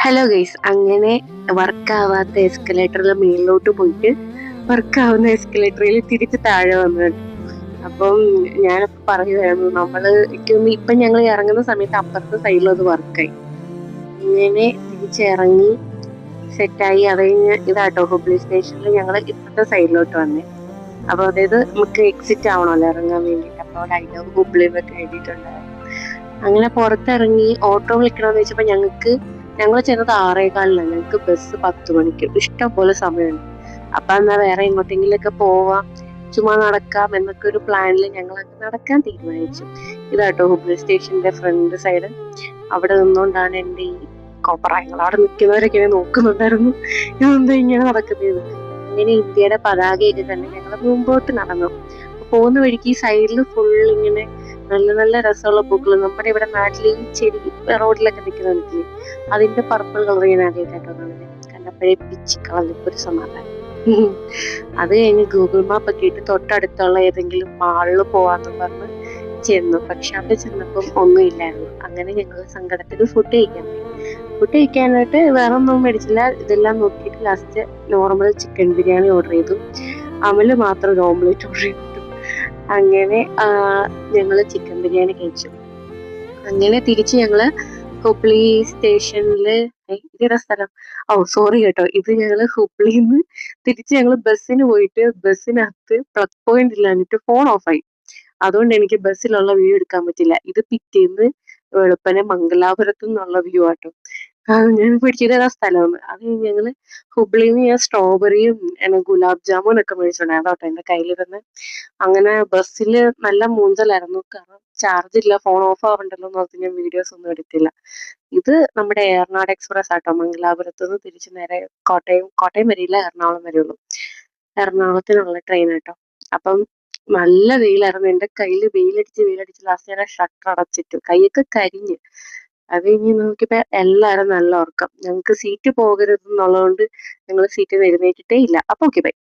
Hello guys, അങ്ങനെ വർക്കാവാത്ത എസ്കലേറ്ററിൽ മേളിലോട്ട് പോയിട്ട് വർക്കാവുന്ന എസ്കലേറ്ററിൽ തിരിച്ച് താഴെ വന്നത്. അപ്പം ഞാനപ്പോൾ പറയുമായിരുന്നു, ഇപ്പം ഞങ്ങൾ ഇറങ്ങുന്ന സമയത്ത് അപ്പുറത്തെ സൈഡിലും അത് വർക്കായി. ഇങ്ങനെ തിരിച്ചിറങ്ങി സെറ്റായി. അത് കഴിഞ്ഞ് ഇതാട്ടോ ഹുബ്ലി സ്റ്റേഷനിൽ ഞങ്ങൾ ഇപ്പുറത്തെ സൈഡിലോട്ട് വന്നേ. അപ്പോൾ അതായത് നമുക്ക് എക്സിറ്റ് ആവണമല്ലോ ഇറങ്ങാൻ വേണ്ടിയിട്ട്. അപ്പോൾ അവിടെ ഐ ലവ് ഹുബ്ലി എന്നൊക്കെ എഴുതിയിട്ടുണ്ടായിരുന്നു. അങ്ങനെ പുറത്തിറങ്ങി ഓട്ടോ വിളിക്കണമെന്ന് വെച്ചപ്പോൾ ഞങ്ങൾ ചെന്നത് 6:15. ഞങ്ങൾക്ക് ബസ് 10 മണിക്ക്. ഇഷ്ടം പോലെ സമയമുണ്ട്. അപ്പൊ എന്നാ വേറെ എങ്ങോട്ടെങ്കിലൊക്കെ പോവാം, ചുമ്മാ നടക്കാം എന്നൊക്കെ ഒരു പ്ലാനിൽ ഞങ്ങൾ നടക്കാൻ തീരുമാനിച്ചു. ഇതാട്ടോ ഹുബ്ലി സ്റ്റേഷന്റെ ഫ്രണ്ട് സൈഡ്. അവിടെ നിന്നുകൊണ്ടാണ് എൻ്റെ ഈ കോപ്രായങ്ങൾ. അവിടെ നിൽക്കുന്നവരൊക്കെ ഇങ്ങനെ നോക്കുന്നുണ്ടായിരുന്നു, ഇതെന്താ ഇങ്ങനെ നടക്കുന്നത്. അങ്ങനെ ഇന്ത്യയുടെ പതാകയൊക്കെ തന്നെ ഞങ്ങൾ മുമ്പോട്ട് നടന്നു. പോകുന്ന വഴിക്ക് ഈ സൈഡിൽ ഫുൾ ഇങ്ങനെ നല്ല നല്ല രസമുള്ള പൂക്കൾ. നമ്മുടെ ഇവിടെ നാട്ടിൽ ഈ ചെടി റോഡിലൊക്കെ നിൽക്കുന്നില്ലേ, അതിന്റെ പർപ്പിൾ കളർ ഞാൻ ആദ്യമായിട്ടോ കണ്ടപ്പോഴേ പിച്ചി കളഞ്ഞ ഒരു സമാധാനം. അത് കഴിഞ്ഞ് ഗൂഗിൾ മാപ്പ് ഒക്കെ ഇട്ട് തൊട്ടടുത്തുള്ള ഏതെങ്കിലും മാളിൽ പോവാന്ന് പറഞ്ഞ് ചെന്നു. പക്ഷെ അവിടെ ചെന്നപ്പം ഒന്നുമില്ലായിരുന്നു. അങ്ങനെ ഞങ്ങൾ സങ്കടത്തിൽ ഫുഡ് കഴിക്കാനായിട്ട് വേറെ ഒന്നും മേടിച്ചില്ല. ഇതെല്ലാം നോക്കിയിട്ട് last normal chicken biryani order ചെയ്തു. അമല് മാത്രം ഒരു ഓംലെറ്റ് ഓർഡർ ചെയ്തു. അങ്ങനെ ഞങ്ങൾ ചിക്കൻ ബിരിയാണി കഴിച്ചു. അങ്ങനെ തിരിച്ച് ഞങ്ങള് ഹുബ്ലി സ്റ്റേഷനില്, ഇതേതാ സ്ഥലം? സോറി കേട്ടോ, ഇത് ഞങ്ങള് ഹുബ്ലിന്ന് തിരിച്ച് ഞങ്ങള് ബസ്സിന് പോയിട്ട് ബസ്സിനകത്ത് പ്ലഗ് പോയിന്റ് ഇല്ലാഞ്ഞിട്ട് ഫോൺ ഓഫായി. അതുകൊണ്ട് എനിക്ക് ബസ്സിലുള്ള വ്യൂ എടുക്കാൻ പറ്റില്ല. ഇത് പിറ്റേന്ന് വെളുപ്പനെ മംഗലാപുരത്തു നിന്നുള്ള വ്യൂ ആട്ടോ. ഞാൻ പിടിച്ചത് ഏതാ സ്ഥലമെന്ന്. അത് ഞങ്ങള് ഹുബ്ലിന്ന് ഞാൻ സ്ട്രോബെറിയും ഗുലാബ് ജാമുൻ ഒക്കെ മേടിച്ചിട്ടുണ്ടായിരുന്നു കേട്ടോ എന്റെ കയ്യിലിരുന്ന്. അങ്ങനെ ബസ്സിൽ നല്ല മൂഞ്ചലായിരുന്നു. കാരണം ചാർജ് ഇല്ല, ഫോൺ ഓഫ് ആവണ്ടല്ലോ എന്ന് ഓർത്ത് ഞാൻ വീഡിയോസ് ഒന്നും എടുത്തില്ല. ഇത് നമ്മുടെ ഏറനാട് എക്സ്പ്രസ് ആട്ടോ. മംഗലാപുരത്ത് നിന്ന് തിരിച്ച് നേരെ കോട്ടയം വരെയില്ല, എറണാകുളം വരെയുള്ളൂ. എറണാകുളത്തിനുള്ള ട്രെയിൻ ആട്ടോ. അപ്പം നല്ല വെയിലായിരുന്നു. എന്റെ കയ്യിൽ വെയിലടിച്ച് ലാസ്റ്റ് ഞാൻ ഷട്ടർ അടച്ചിട്ടു. കൈയൊക്കെ കരിഞ്ഞ്. അത് കഴിഞ്ഞ് നോക്കിയപ്പോ എല്ലാവരും നല്ല ഉറക്കം. ഞങ്ങൾക്ക് സീറ്റ് പോകരുത് എന്നുള്ളതുകൊണ്ട് ഞങ്ങൾ സീറ്റിൽ നിന്ന് എഴുന്നേറ്റിട്ടേ ഇല്ല. അപ്പൊ ഓക്കെ ബൈ.